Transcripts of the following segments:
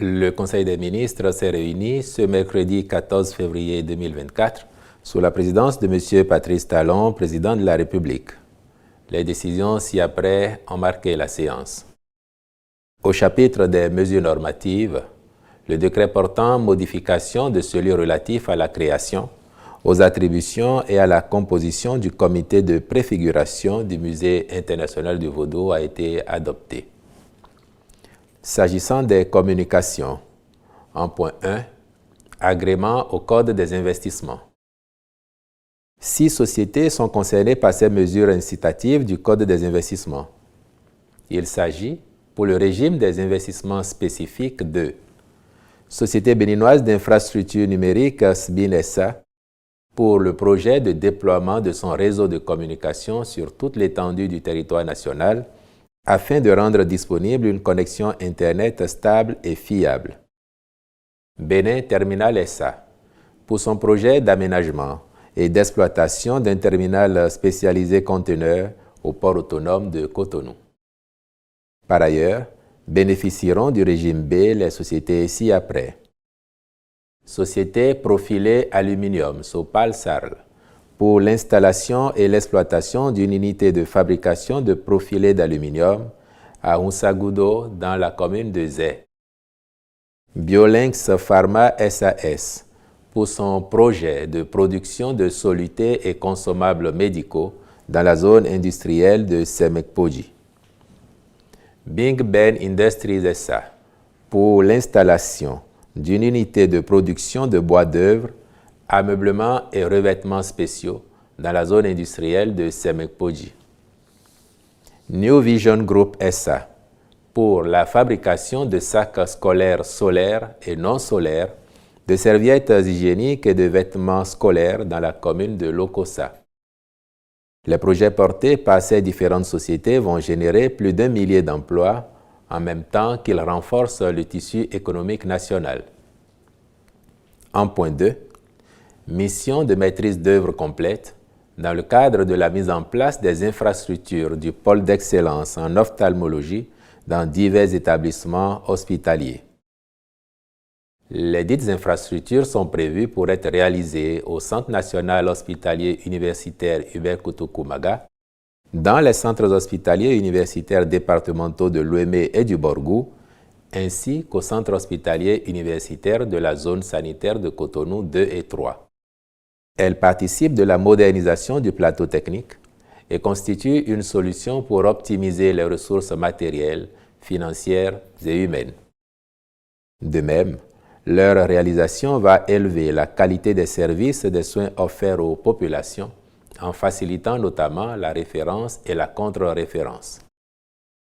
Le Conseil des ministres s'est réuni ce mercredi 14 février 2024 sous la présidence de M. Patrice Talon, président de la République. Les décisions ci-après ont marqué la séance. Au chapitre des mesures normatives, le décret portant modification de celui relatif à la création, aux attributions et à la composition du comité de préfiguration du Musée international du Vaudou a été adopté. S'agissant des communications, en point 1, agrément au Code des investissements. 6 sociétés sont concernées par ces mesures incitatives du Code des investissements. Il s'agit, pour le régime des investissements spécifiques, de Société béninoise d'infrastructures numériques SBIN SA pour le projet de déploiement de son réseau de communication sur toute l'étendue du territoire national afin de rendre disponible une connexion Internet stable et fiable. Bénin Terminal SA pour son projet d'aménagement et d'exploitation d'un terminal spécialisé conteneur au port autonome de Cotonou. Par ailleurs, bénéficieront du régime B les sociétés ci-après. Société Profilé Aluminium, Sopal-Sarl, pour l'installation et l'exploitation d'une unité de fabrication de profilés d'aluminium à Unsagudo dans la commune de Zé. Biolinx Pharma SAS, pour son projet de production de solutés et consommables médicaux dans la zone industrielle de Semekpoji. Bing Ben Industries SA, pour l'installation d'une unité de production de bois d'œuvre, ameublements et revêtements spéciaux dans la zone industrielle de Semekpoji. New Vision Group SA, pour la fabrication de sacs scolaires solaires et non solaires, de serviettes hygiéniques et de vêtements scolaires dans la commune de Lokossa. Les projets portés par ces différentes sociétés vont générer plus d'1 millier d'emplois en même temps qu'ils renforcent le tissu économique national. En point 2, mission de maîtrise d'œuvre complète dans le cadre de la mise en place des infrastructures du pôle d'excellence en ophtalmologie dans divers établissements hospitaliers. Les dites infrastructures sont prévues pour être réalisées au Centre national hospitalier universitaire Hubert Koutoukou-Maga, dans les centres hospitaliers universitaires départementaux de Lomé et du Borgou, ainsi qu'au centre hospitalier universitaire de la zone sanitaire de Cotonou 2 et 3. Elle participe de la modernisation du plateau technique et constitue une solution pour optimiser les ressources matérielles, financières et humaines. De même, leur réalisation va élever la qualité des services des soins offerts aux populations en facilitant notamment la référence et la contre-référence.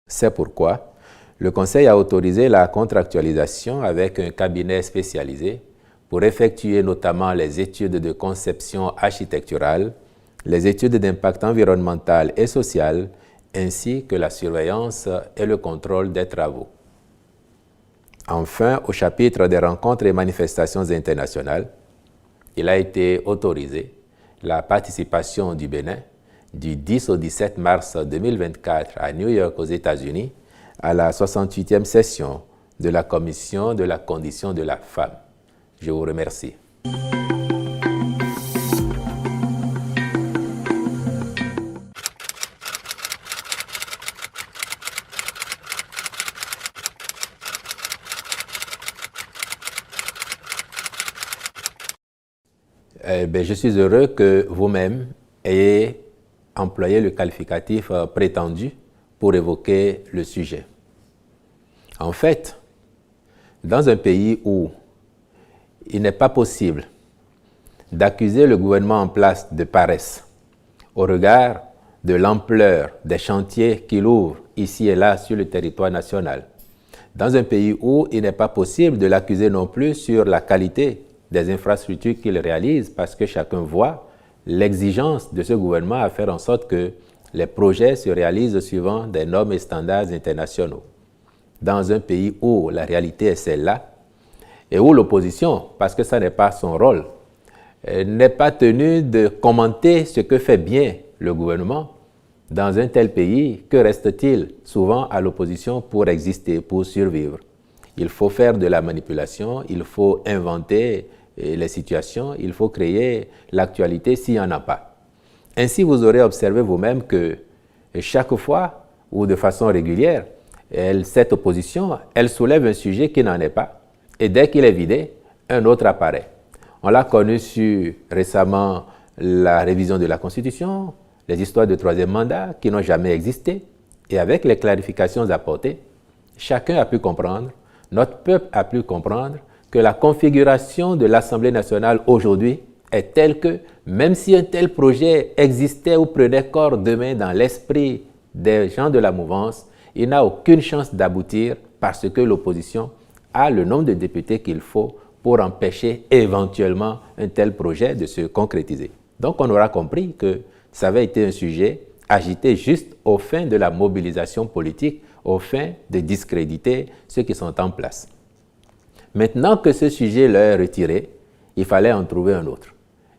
C'est pourquoi le Conseil a autorisé la contractualisation avec un cabinet spécialisé pour effectuer notamment les études de conception architecturale, les études d'impact environnemental et social, ainsi que la surveillance et le contrôle des travaux. Enfin, au chapitre des rencontres et manifestations internationales, il a été autorisé la participation du Bénin du 10 au 17 mars 2024 à New York aux États-Unis à la 68e session de la Commission de la condition de la femme. Je vous remercie. Je suis heureux que vous-même ayez employé le qualificatif prétendu pour évoquer le sujet. En fait, dans un pays où il n'est pas possible d'accuser le gouvernement en place de paresse au regard de l'ampleur des chantiers qu'il ouvre ici et là sur le territoire national, dans un pays où il n'est pas possible de l'accuser non plus sur la qualité des infrastructures qu'il réalise, parce que chacun voit l'exigence de ce gouvernement à faire en sorte que les projets se réalisent suivant des normes et standards internationaux. Dans un pays où la réalité est celle-là, et où l'opposition, parce que ça n'est pas son rôle, n'est pas tenue de commenter ce que fait bien le gouvernement, dans un tel pays, que reste-t-il souvent à l'opposition pour exister, pour survivre? il faut faire de la manipulation, il faut inventer les situations, il faut créer l'actualité s'il n'y en a pas. Ainsi, vous aurez observé vous-même que chaque fois ou de façon régulière, cette opposition, elle soulève un sujet qui n'en est pas. Et dès qu'il est vidé, un autre apparaît. On l'a connu sur récemment la révision de la Constitution, les histoires de troisième mandat qui n'ont jamais existé. Et avec les clarifications apportées, chacun a pu comprendre, notre peuple a pu comprendre que la configuration de l'Assemblée nationale aujourd'hui est telle que même si un tel projet existait ou prenait corps demain dans l'esprit des gens de la mouvance, il n'a aucune chance d'aboutir parce que l'opposition a le nombre de députés qu'il faut pour empêcher éventuellement un tel projet de se concrétiser. Donc on aura compris que ça avait été un sujet agité juste aux fins de la mobilisation politique, aux fins de discréditer ceux qui sont en place. Maintenant que ce sujet leur est retiré, il fallait en trouver un autre.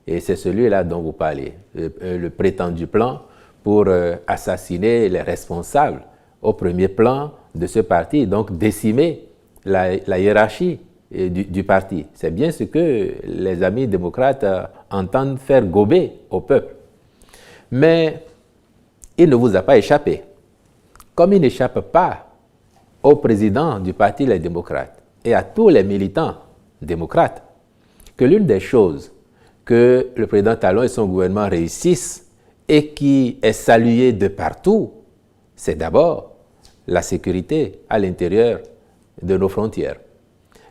Et c'est celui-là dont vous parlez, le prétendu plan pour assassiner les responsables au premier plan de ce parti, donc décimer la hiérarchie du parti. C'est bien ce que les amis démocrates entendent faire gober au peuple. Mais il ne vous a pas échappé. Comme il n'échappe pas au président du Parti Les Démocrates et à tous les militants démocrates, que l'une des choses que le président Talon et son gouvernement réussissent et qui est saluée de partout, c'est d'abord la sécurité à l'intérieur de nos frontières.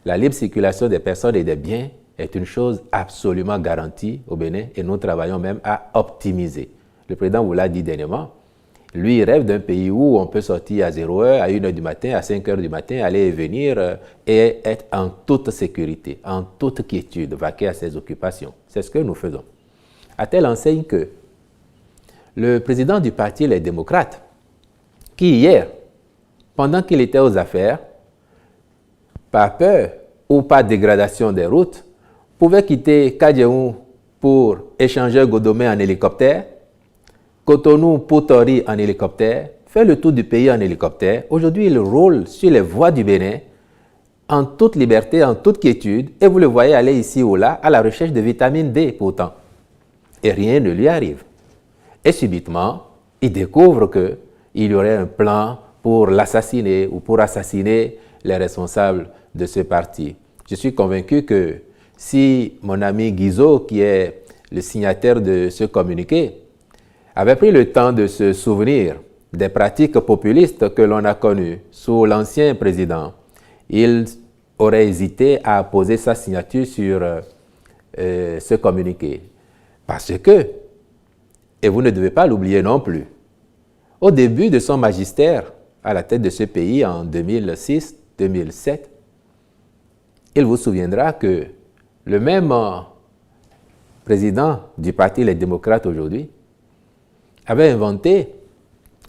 La libre circulation des personnes et des biens est une chose absolument garantie au Bénin et nous travaillons même à optimiser. Le président vous l'a dit dernièrement, lui il rêve d'un pays où on peut sortir à 0h, à 1h du matin, à 5h du matin, aller et venir et être en toute sécurité, en toute quiétude, vaquer à ses occupations. C'est ce que nous faisons. À telle enseigne que le président du parti Les Démocrates, qui hier, pendant qu'il était aux affaires, par peur ou par dégradation des routes, pouvait quitter Kadjeou pour échanger Godomé en hélicoptère, Cotonou pour Tori en hélicoptère, fait le tour du pays en hélicoptère. Aujourd'hui, il roule sur les voies du Bénin en toute liberté, en toute quiétude, et vous le voyez aller ici ou là à la recherche de vitamine D pourtant. Et rien ne lui arrive. Et subitement, il découvre qu'il y aurait un plan pour l'assassiner ou pour assassiner les responsables de ce parti. Je suis convaincu que si mon ami Guizot, qui est le signataire de ce communiqué, avait pris le temps de se souvenir des pratiques populistes que l'on a connues sous l'ancien président, il aurait hésité à poser sa signature sur ce communiqué. Parce que, et vous ne devez pas l'oublier non plus, au début de son magistère à la tête de ce pays en 2006-2007, il vous souviendra que le même président du Parti Les Démocrates aujourd'hui avait inventé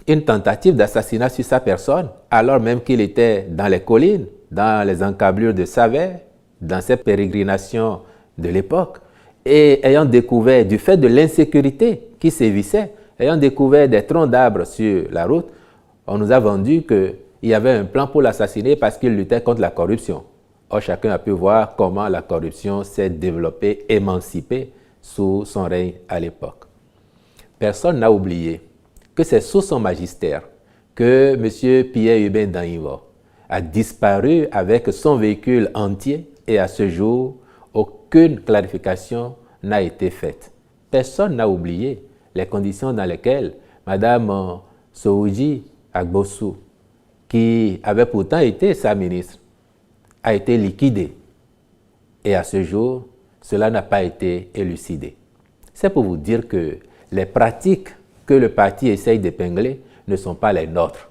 une tentative d'assassinat sur sa personne, alors même qu'il était dans les collines, dans les encablures de Savès, dans ses pérégrinations de l'époque, et ayant découvert, du fait de l'insécurité qui sévissait, ayant découvert des troncs d'arbres sur la route, on nous a vendu qu'il y avait un plan pour l'assassiner parce qu'il luttait contre la corruption. Or, chacun a pu voir comment la corruption s'est développée, émancipée sous son règne à l'époque. Personne n'a oublié que c'est sous son magistère que M. Pierre-Hubert Danhivo a disparu avec son véhicule entier et à ce jour, aucune clarification n'a été faite. Personne n'a oublié les conditions dans lesquelles Mme Sohouji Agbossou, qui avait pourtant été sa ministre, a été liquidée. Et à ce jour, cela n'a pas été élucidé. C'est pour vous dire que les pratiques que le parti essaye d'épingler ne sont pas les nôtres.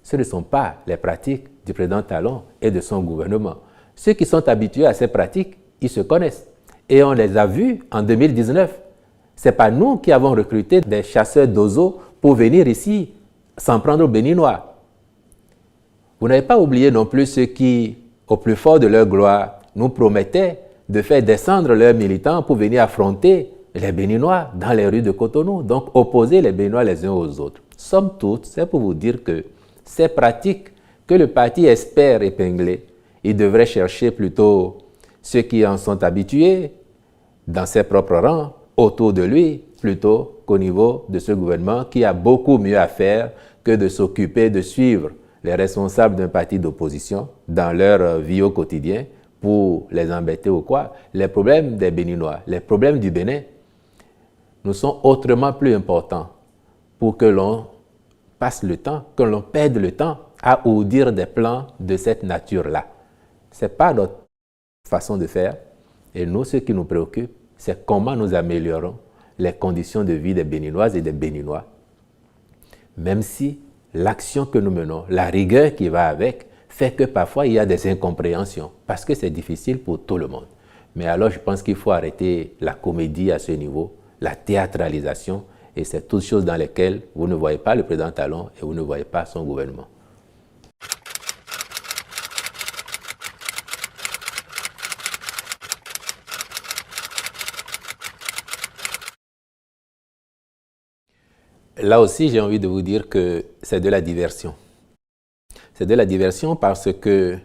Ce ne sont pas les pratiques du président Talon et de son gouvernement. Ceux qui sont habitués à ces pratiques, ils se connaissent. Et on les a vus en 2019. Ce n'est pas nous qui avons recruté des chasseurs d'oiseaux pour venir ici s'en prendre aux Béninois. Vous n'avez pas oublié non plus ceux qui, au plus fort de leur gloire, nous promettaient de faire descendre leurs militants pour venir affronter les Béninois dans les rues de Cotonou, donc opposer les Béninois les uns aux autres. Somme toute, c'est pour vous dire que ces pratiques que le parti espère épingler Il devrait chercher plutôt ceux qui en sont habitués dans ses propres rangs, autour de lui, plutôt qu'au niveau de ce gouvernement qui a beaucoup mieux à faire que de s'occuper de suivre les responsables d'un parti d'opposition dans leur vie au quotidien pour les embêter ou quoi. Les problèmes des Béninois, les problèmes du Bénin nous sont autrement plus importants pour que l'on passe le temps, que l'on perde le temps à ourdir des plans de cette nature-là. Ce n'est pas notre façon de faire. Et nous, ce qui nous préoccupe, c'est comment nous améliorons les conditions de vie des Béninoises et des Béninois. Même si l'action que nous menons, la rigueur qui va avec, fait que parfois il y a des incompréhensions, parce que c'est difficile pour tout le monde. Mais alors je pense qu'il faut arrêter la comédie à ce niveau, la théâtralisation, et c'est toutes choses dans lesquelles vous ne voyez pas le président Talon et vous ne voyez pas son gouvernement. Là aussi, j'ai envie de vous dire que c'est de la diversion. C'est de la diversion parce que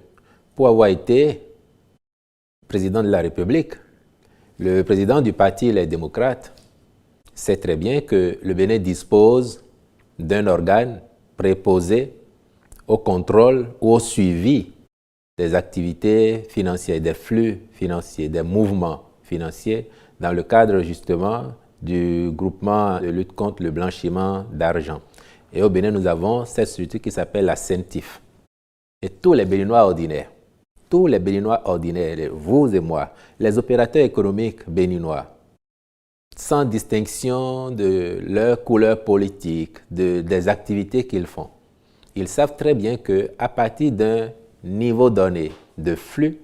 pour avoir été président de la République, le président du parti Les Démocrates sait très bien que le Bénin dispose d'un organe préposé au contrôle ou au suivi des activités financières, des flux financiers, des mouvements financiers dans le cadre justement du groupement de lutte contre le blanchiment d'argent. Et au Bénin, nous avons cette structure qui s'appelle la CENTIF. Et tous les Béninois ordinaires, vous et moi, les opérateurs économiques béninois, sans distinction de leur couleur politique, des activités qu'ils font, ils savent très bien qu'à partir d'un niveau donné de flux,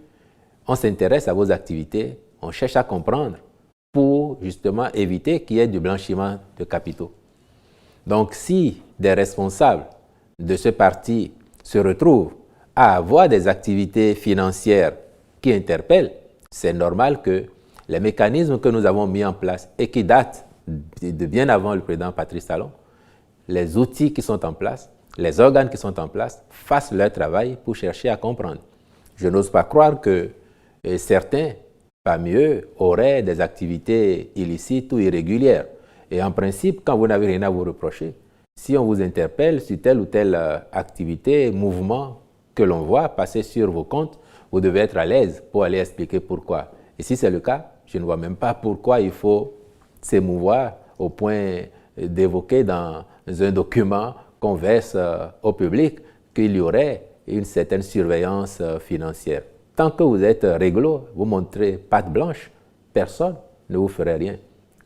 on s'intéresse à vos activités, on cherche à comprendre pour justement éviter qu'il y ait du blanchiment de capitaux. Donc si des responsables de ce parti se retrouvent à avoir des activités financières qui interpellent, c'est normal que les mécanismes que nous avons mis en place et qui datent de bien avant le président Patrice Talon, les outils qui sont en place, les organes qui sont en place, fassent leur travail pour chercher à comprendre. Je n'ose pas croire que certains, parmi eux, auraient des activités illicites ou irrégulières. Et en principe, quand vous n'avez rien à vous reprocher, si on vous interpelle sur telle ou telle activité, mouvement que l'on voit passer sur vos comptes, vous devez être à l'aise pour aller expliquer pourquoi. Et si c'est le cas, je ne vois même pas pourquoi il faut s'émouvoir au point d'évoquer dans un document qu'on verse au public qu'il y aurait une certaine surveillance financière. Tant que vous êtes réglo, vous montrez patte blanche, personne ne vous ferait rien.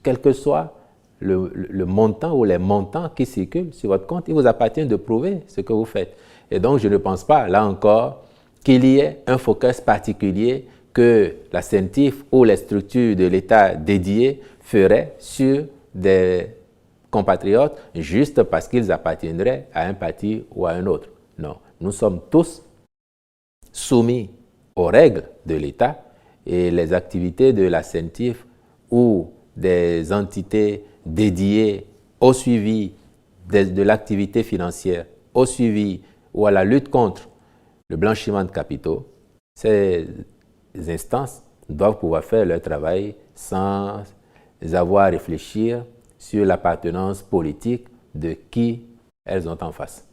Quel que soit le montant ou les montants qui circulent sur votre compte, il vous appartient de prouver ce que vous faites. Et donc, je ne pense pas, là encore, qu'il y ait un focus particulier que la CENTIF ou les structures de l'État dédiées feraient sur des compatriotes juste parce qu'ils appartiendraient à un parti ou à un autre. Non, nous sommes tous soumis aux règles de l'État et les activités de la CENTIF ou des entités dédiées au suivi de l'activité financière, au suivi ou à la lutte contre le blanchiment de capitaux, ces instances doivent pouvoir faire leur travail sans avoir à réfléchir sur l'appartenance politique de qui elles ont en face.